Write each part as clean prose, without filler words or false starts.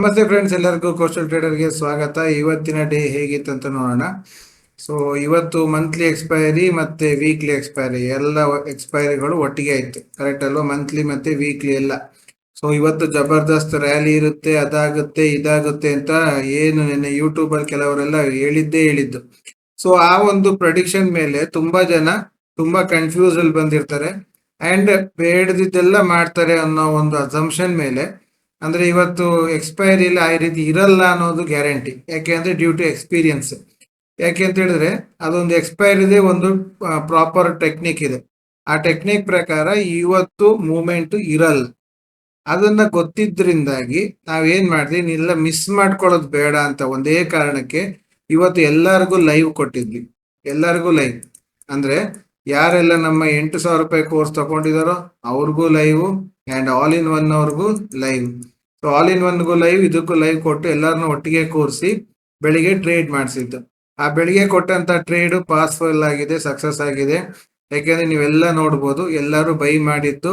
ನಮಸ್ತೆ ಫ್ರೆಂಡ್ಸ್, ಎಲ್ಲರಿಗೂ ಕೋಸ್ಟಲ್ ಟ್ರೇಡರ್ಗೆ ಸ್ವಾಗತ. ಇವತ್ತಿನ ಡೇ ಹೇಗಿತ್ತು ಅಂತ ನೋಡೋಣ. ಸೊ ಇವತ್ತು ಮಂತ್ಲಿ ಎಕ್ಸ್ಪೈರಿ ಮತ್ತೆ ವೀಕ್ಲಿ ಎಕ್ಸ್ಪೈರಿ ಎಲ್ಲ ಎಕ್ಸ್ಪೈರಿಗಳು ಒಟ್ಟಿಗೆ ಆಯ್ತು. ಕರೆಕ್ಟ್ ಅಲ್ವಾ? ಮಂತ್ಲಿ ಮತ್ತೆ ವೀಕ್ಲಿ ಎಲ್ಲ. ಸೊ ಇವತ್ತು ಜಬರ್ದಸ್ತ್ ರ್ಯಾಲಿ ಇರುತ್ತೆ, ಅದಾಗುತ್ತೆ ಇದಾಗುತ್ತೆ ಅಂತ ಏನು ನಿನ್ನೆ ಯೂಟ್ಯೂಬ್ ಅಲ್ಲಿ ಕೆಲವರೆಲ್ಲ ಹೇಳಿದ್ದು. ಸೊ ಆ ಒಂದು ಪ್ರಡಿಕ್ಷನ್ ಮೇಲೆ ತುಂಬಾ ಜನ ತುಂಬಾ ಕನ್ಫ್ಯೂಸ್ ಅಲ್ಲಿ ಬಂದಿರ್ತಾರೆ ಅಂಡ್ ಬೇಡದಿದ್ದೆಲ್ಲ ಮಾಡ್ತಾರೆ ಅನ್ನೋ ಒಂದು ಅಸಂಪ್ಷನ್ ಮೇಲೆ. ಅಂದ್ರೆ ಇವತ್ತು ಎಕ್ಸ್ಪೈರಿ ಇಲ್ಲ ಆ ರೀತಿ ಇರಲ್ಲ ಅನ್ನೋದು ಗ್ಯಾರಂಟಿ. ಯಾಕೆ ಅಂದ್ರೆ ಡ್ಯೂ ಟು ಎಕ್ಸ್ಪೀರಿಯನ್ಸ್. ಯಾಕೆ ಅಂತ ಹೇಳಿದ್ರೆ ಅದೊಂದು ಎಕ್ಸ್ಪೈರಿದೆ ಒಂದು ಪ್ರಾಪರ್ ಟೆಕ್ನಿಕ್ ಇದೆ. ಆ ಟೆಕ್ನಿಕ್ ಪ್ರಕಾರ ಇವತ್ತು ಮೂವ್ಮೆಂಟ್ ಇರಲ್ಲ. ಅದನ್ನ ಗೊತ್ತಿದ್ರಿಂದಾಗಿ ನಾವೇನ್ ಮಾಡಿದ್ವಿ, ಇಲ್ಲ ಮಿಸ್ ಮಾಡ್ಕೊಳ್ಳೋದು ಬೇಡ ಅಂತ ಒಂದೇ ಕಾರಣಕ್ಕೆ ಇವತ್ತು ಎಲ್ಲರಿಗೂ ಲೈವ್ ಕೊಟ್ಟಿದ್ವಿ. ಎಲ್ಲರಿಗೂ ಲೈವ್ ಅಂದ್ರೆ ಯಾರೆಲ್ಲ ನಮ್ಮ 8,000 ರೂಪಾಯಿ ಕೋರ್ಸ್ ತಗೊಂಡಿದಾರೋ ಅವ್ರಿಗೂ live and all in one ಅವ್ರಿಗೂ ಲೈವ್. ಸೊ ಆಲ್ ಇನ್ ಒನ್ಗೂ ಲೈವ್, ಇದಕ್ಕೂ ಲೈವ್ ಕೊಟ್ಟು ಎಲ್ಲರನ್ನೂ ಒಟ್ಟಿಗೆ ಕೂರಿಸಿ ಬೆಳಿಗ್ಗೆ ಟ್ರೇಡ್ ಮಾಡಿಸಿದ್ದು. ಆ ಬೆಳಿಗ್ಗೆ ಕೊಟ್ಟಂತ ಟ್ರೇಡ್ ಪಾಸ್ಫುಲ್ ಆಗಿದೆ, ಸಕ್ಸಸ್ ಆಗಿದೆ. ಯಾಕೆಂದ್ರೆ ನೀವೆಲ್ಲ ನೋಡ್ಬೋದು, ಎಲ್ಲರೂ ಬೈ ಮಾಡಿದ್ದು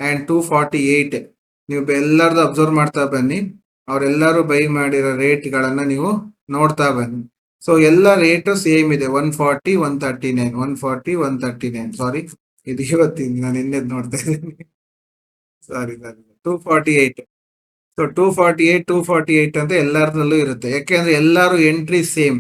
ಅಂಡ್ 248. ನೀವು ಎಲ್ಲರದು ಅಬ್ಸರ್ವ್ ಮಾಡ್ತಾ ಬನ್ನಿ. ಅವರೆಲ್ಲರೂ ಬೈ ಮಾಡಿರೋ ರೇಟ್ಗಳನ್ನ ನೀವು ನೋಡ್ತಾ ಬನ್ನಿ. ಸೊ ಎಲ್ಲ ರೇಟು ಸೇಮ್ ಇದೆ, 140 139 140 139. ಸಾರಿ, ಇದು ಇವತ್ತಿನ, ನಾನು ಹಿಂದೆ ನೋಡ್ತಾ ಇದ್ದೀನಿ. ಸಾರಿ 248. ಸೊ 248 ಅಂತ ಎಲ್ಲರದಲ್ಲೂ ಇರುತ್ತೆ. ಯಾಕೆಂದ್ರೆ ಎಲ್ಲರೂ ಎಂಟ್ರಿ ಸೇಮ್.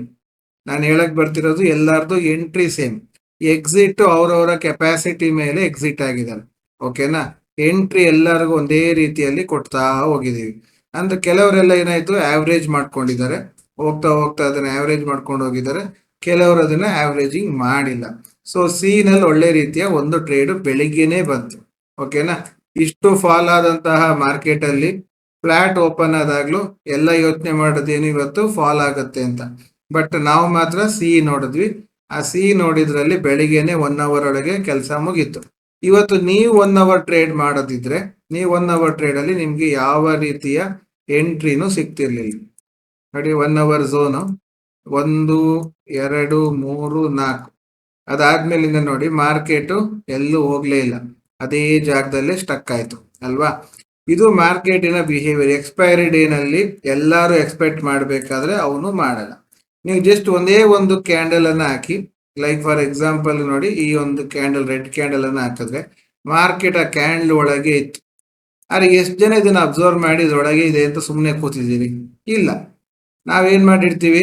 ನಾನು ಹೇಳಕ್ ಬರ್ತಿರೋದು ಎಲ್ಲಾರ್ದು ಎಂಟ್ರಿ ಸೇಮ್. ಎಕ್ಸಿಟ್ ಅವ್ರವರ ಕೆಪಾಸಿಟಿ ಮೇಲೆ ಎಕ್ಸಿಟ್ ಆಗಿದ್ದಾರೆ. ಓಕೆನಾ? ಎಂಟ್ರಿ ಎಲ್ಲರಿಗೂ ಒಂದೇ ರೀತಿಯಲ್ಲಿ ಕೊಡ್ತಾ ಹೋಗಿದೀವಿ. ಅಂದ್ರೆ ಕೆಲವರೆಲ್ಲ ಏನಾಯ್ತು, ಆವ್ರೇಜ್ ಮಾಡ್ಕೊಂಡಿದ್ದಾರೆ. ಹೋಗ್ತಾ ಹೋಗ್ತಾ ಅದನ್ನ ಆವ್ರೇಜ್ ಮಾಡ್ಕೊಂಡು ಹೋಗಿದ್ದಾರೆ. ಕೆಲವರು ಅದನ್ನ ಆವ್ರೇಜಿಂಗ್ ಮಾಡಿಲ್ಲ. ಸೊ ಸಿ ನಲ್ಲಿ ಒಳ್ಳೆ ರೀತಿಯ ಒಂದು ಟ್ರೇಡ್ ಬೆಳಿಗ್ಗೆನೆ ಬಂತು. ಓಕೆನಾ? ಇಷ್ಟು ಫಾಲ್ ಆದಂತಹ ಮಾರ್ಕೆಟ್ ಅಲ್ಲಿ ಫ್ಲಾಟ್ ಓಪನ್ ಆದಾಗ್ಲೂ ಎಲ್ಲ ಯೋಚನೆ ಮಾಡೋದೇನು, ಇವತ್ತು ಫಾಲ್ ಆಗುತ್ತೆ ಅಂತ. ಬಟ್ ನಾವು ಮಾತ್ರ ಸಿ ನೋಡಿದ್ವಿ. ಆ ಸಿ ನೋಡಿದ್ರಲ್ಲಿ ಬೆಳಿಗ್ಗೆನೆ 1 ಅವರ್ ಒಳಗೆ ಕೆಲಸ ಮುಗೀತು. ಇವತ್ತು ನೀವು 1 ಅವರ್ ಟ್ರೇಡ್ ಮಾಡೋದಿದ್ರೆ, ನೀವು 1 ಅವರ್ ಟ್ರೇಡ್ ಅಲ್ಲಿ ನಿಮ್ಗೆ ಯಾವ ರೀತಿಯ ಎಂಟ್ರಿನೂ ಸಿಗ್ತಿರ್ಲಿಲ್ಲ. ನೋಡಿ, 1 ಅವರ್ ಝೋನು 1 2 3 4. ಅದಾದ್ಮೇಲಿಂದ ನೋಡಿ ಮಾರ್ಕೆಟ್ ಎಲ್ಲೂ ಹೋಗ್ಲೇ ಇಲ್ಲ, ಅದೇ ಜಾಗದಲ್ಲೇ ಸ್ಟಕ್ ಆಯ್ತು ಅಲ್ವಾ? ಇದು ಮಾರ್ಕೆಟಿನ ಬಿಹೇವಿಯರ್. ಎಕ್ಸ್ಪೈರಿ ಡೇ ನಲ್ಲಿ ಎಲ್ಲರೂ ಎಕ್ಸ್ಪೆಕ್ಟ್ ಮಾಡಬೇಕಾದ್ರೆ ಅವನು ಮಾಡಲ್ಲ. ನೀವು ಜಸ್ಟ್ ಒಂದೇ ಒಂದು ಕ್ಯಾಂಡಲ್ ಅನ್ನ ಹಾಕಿ, ಲೈಕ್ ಫಾರ್ ಎಕ್ಸಾಂಪಲ್ ನೋಡಿ, ಈ ಒಂದು ಕ್ಯಾಂಡಲ್, ರೆಡ್ ಕ್ಯಾಂಡಲ್ ಅನ್ನ ಹಾಕಿದ್ರೆ ಮಾರ್ಕೆಟ್ ಆ ಕ್ಯಾಂಡಲ್ ಒಳಗೆ ಇತ್ತು. ಆದ್ರೆ ಎಷ್ಟು ಜನ ಇದನ್ನ ಅಬ್ಸರ್ವ್ ಮಾಡಿ ಇದ್ರೊಳಗೆ ಇದೆ ಅಂತ ಸುಮ್ಮನೆ ಕೂತಿದ್ದೀರಿ? ಇಲ್ಲ. ನಾವೇನ್ ಮಾಡಿರ್ತೀವಿ,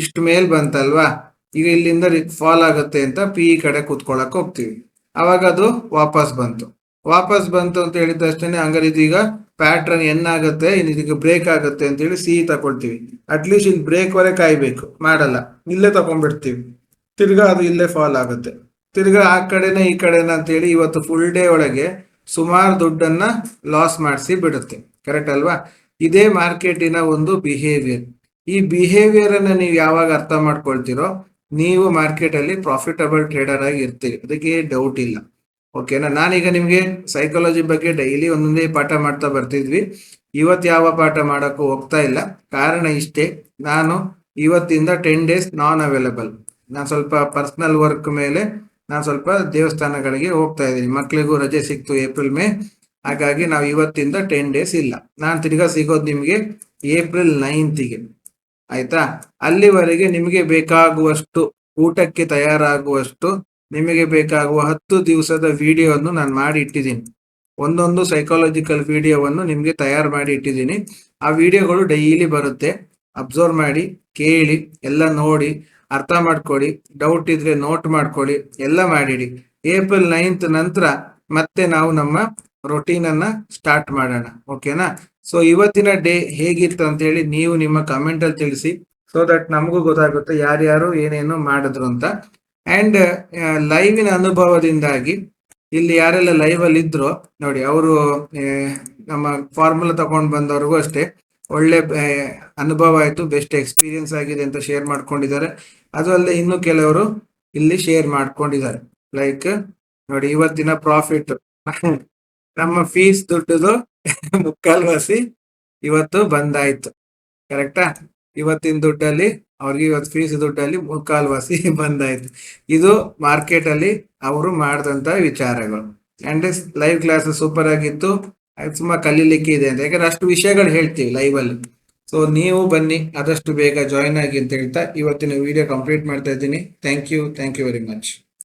ಇಷ್ಟು ಮೇಲ್ ಬಂತಲ್ವಾ, ಈಗ ಇಲ್ಲಿಂದ ಫಾಲ್ ಆಗುತ್ತೆ ಅಂತ ಪಿ ಕಡೆ ಕೂತ್ಕೊಳಕ್ ಹೋಗ್ತೀವಿ. ಅವಾಗ ಅದು ವಾಪಸ್ ಬಂತು ಅಂತ ಹೇಳಿದ ತಕ್ಷಣ ಹಂಗಾರೆ ಇದೀಗ ಪ್ಯಾಟ್ರನ್ ಏನಾಗುತ್ತೆ, ಇದೀಗ ಬ್ರೇಕ್ ಆಗುತ್ತೆ ಅಂತ ಹೇಳಿ ಸಿ ತಗೊಳ್ತೀವಿ. ಅಟ್ಲೀಸ್ಟ್ ಇಲ್ಲಿ ಬ್ರೇಕ್ ವರೆಗೆ ಕಾಯ್ಬೇಕು, ಮಾಡಲ್ಲ, ಇಲ್ಲೇ ತಗೊಂಡ್ಬಿಡ್ತೀವಿ. ತಿರ್ಗಾ ಅದು ಇಲ್ಲೇ ಫಾಲ್ ಆಗುತ್ತೆ. ತಿರ್ಗಾ ಆ ಕಡೆನೆ ಈ ಕಡೆನ ಅಂತ ಹೇಳಿ ಇವತ್ತು ಫುಲ್ ಡೇ ಒಳಗೆ ಸುಮಾರು ದುಡ್ಡನ್ನ ಲಾಸ್ ಮಾಡಿಸಿ ಬಿಡುತ್ತೆ. ಕರೆಕ್ಟ್ ಅಲ್ವಾ? ಇದೇ ಮಾರ್ಕೆಟಿನ ಒಂದು ಬಿಹೇವಿಯರ್. ಈ ಬಿಹೇವಿಯರ್ ಅನ್ನ ನೀವು ಯಾವಾಗ ಅರ್ಥ ಮಾಡ್ಕೊಳ್ತೀರೋ, ನೀವು ಮಾರ್ಕೆಟ್ ಅಲ್ಲಿ ಪ್ರಾಫಿಟಬಲ್ ಟ್ರೇಡರ್ ಆಗಿ ಇರ್ತೀರಿ, ಅದಕ್ಕೆ ಡೌಟ್ ಇಲ್ಲ. ಓಕೆನಾ? ನಾನೀಗ ನಿಮ್ಗೆ ಸೈಕಾಲಜಿ ಬಗ್ಗೆ ಡೈಲಿ ಒಂದೊಂದೇ ಪಾಠ ಮಾಡ್ತಾ ಬರ್ತಿದ್ವಿ. ಇವತ್ತು ಯಾವ ಪಾಠ ಮಾಡಕ್ಕೂ ಹೋಗ್ತಾ ಇಲ್ಲ. ಕಾರಣ ಇಷ್ಟೇ, ನಾನು ಇವತ್ತಿಂದ 10 days ನಾನ್ ಅವೈಲಬಲ್. ನಾನು ಸ್ವಲ್ಪ ಪರ್ಸನಲ್ ವರ್ಕ್ ಮೇಲೆ ನಾನು ಸ್ವಲ್ಪ ದೇವಸ್ಥಾನಗಳಿಗೆ ಹೋಗ್ತಾ ಇದ್ದೀನಿ. ಮಕ್ಳಿಗೂ ರಜೆ ಸಿಕ್ತು ಏಪ್ರಿಲ್ ಮೇ, ಹಾಗಾಗಿ ನಾವು ಇವತ್ತಿಂದ 10 days ಇಲ್ಲ. ನಾನು ತಿರ್ಗಾ ಸಿಗೋದು ನಿಮ್ಗೆ ಏಪ್ರಿಲ್ 9th. ಆಯ್ತಾ? ಅಲ್ಲಿವರೆಗೆ ನಿಮಗೆ ಬೇಕಾಗುವಷ್ಟು, ಊಟಕ್ಕೆ ತಯಾರಾಗುವಷ್ಟು ನಿಮಗೆ ಬೇಕಾಗುವ 10 ದಿವಸದ ವಿಡಿಯೋವನ್ನು ನಾನು ಮಾಡಿ ಇಟ್ಟಿದ್ದೀನಿ. ಒಂದೊಂದು ಸೈಕಾಲಜಿಕಲ್ ವಿಡಿಯೋವನ್ನು ನಿಮಗೆ ತಯಾರು ಮಾಡಿ ಇಟ್ಟಿದ್ದೀನಿ. ಆ ವಿಡಿಯೋಗಳು ಡೈಲಿ ಬರುತ್ತೆ. ಅಬ್ಸರ್ವ್ ಮಾಡಿ, ಕೇಳಿ, ಎಲ್ಲ ನೋಡಿ, ಅರ್ಥ ಮಾಡ್ಕೊಳ್ಳಿ. ಡೌಟ್ ಇದ್ರೆ ನೋಟ್ ಮಾಡ್ಕೊಳ್ಳಿ, ಎಲ್ಲ ಮಾಡಿಡಿ. ಏಪ್ರಿಲ್ 9th ನಂತರ ಮತ್ತೆ ನಾವು ನಮ್ಮ ರೊಟೀನ್ ಅನ್ನ ಸ್ಟಾರ್ಟ್ ಮಾಡೋಣ. ಓಕೆನಾ? ಸೊ ಇವತ್ತಿನ ಡೇ ಹೇಗಿತ್ತು ಅಂತ ಹೇಳಿ ನೀವು ನಿಮ್ಮ ಕಮೆಂಟ್ ಅಲ್ಲಿ ತಿಳಿಸಿ. ಸೊ ದಟ್ ನಮಗೂ ಗೊತ್ತಾಗುತ್ತೆ ಯಾರ್ಯಾರು ಏನೇನು ಮಾಡಿದ್ರು ಅಂತ. ಅಂಡ್ ಲೈವಿನ ಅನುಭವದಿಂದಾಗಿ ಇಲ್ಲಿ ಯಾರೆಲ್ಲ ಲೈವ್ ಅಲ್ಲಿ ಇದ್ರು ನೋಡಿ, ಅವರು ನಮ್ಮ ಫಾರ್ಮುಲಾ ತಗೊಂಡು ಬಂದವ್ರಿಗೂ ಅಷ್ಟೇ ಒಳ್ಳೆ ಅನುಭವ ಆಯ್ತು, ಬೆಸ್ಟ್ ಎಕ್ಸ್ಪೀರಿಯನ್ಸ್ ಆಗಿದೆ ಅಂತ ಶೇರ್ ಮಾಡ್ಕೊಂಡಿದ್ದಾರೆ. ಅದು ಅಲ್ಲದೆ ಇನ್ನು ಕೆಲವರು ಇಲ್ಲಿ ಶೇರ್ ಮಾಡ್ಕೊಂಡಿದ್ದಾರೆ. ಲೈಕ್ ನೋಡಿ, ಇವತ್ತಿನ ಪ್ರಾಫಿಟ್ ನಮ್ಮ ಫೀಸ್ ದುಡ್ಡುದು 3/4 ಇವತ್ತು ಬಂದಾಯ್ತು. ಕರೆಕ್ಟಾ? ಇವತ್ತಿನ ದುಡ್ಡಲ್ಲಿ ಅವ್ರಿಗೆ, ಇವತ್ತು ಫೀಸ್ ದುಡ್ಡಲ್ಲಿ 3/4 ಬಂದಾಯ್ತು. ಇದು ಮಾರ್ಕೆಟ್ ಅಲ್ಲಿ ಅವರು ಮಾಡಿದಂತ ವಿಚಾರಗಳು. ಅಂಡ್ ಲೈವ್ ಕ್ಲಾಸ್ ಸೂಪರ್ ಆಗಿತ್ತು. ತುಂಬಾ ಕಲೀಲಿಕ್ಕೆ ಇದೆ ಅಂತ, ಯಾಕಂದ್ರೆ ಅಷ್ಟು ವಿಷಯಗಳು ಹೇಳ್ತೀವಿ ಲೈವ್ ಅಲ್ಲಿ. ಸೊ ನೀವು ಬನ್ನಿ, ಆದಷ್ಟು ಬೇಗ ಜಾಯಿನ್ ಆಗಿ ಅಂತ ಹೇಳ್ತಾ ಇವತ್ತಿನ ವಿಡಿಯೋ ಕಂಪ್ಲೀಟ್ ಮಾಡ್ತಾ ಇದ್ದೀನಿ. Thank you very much.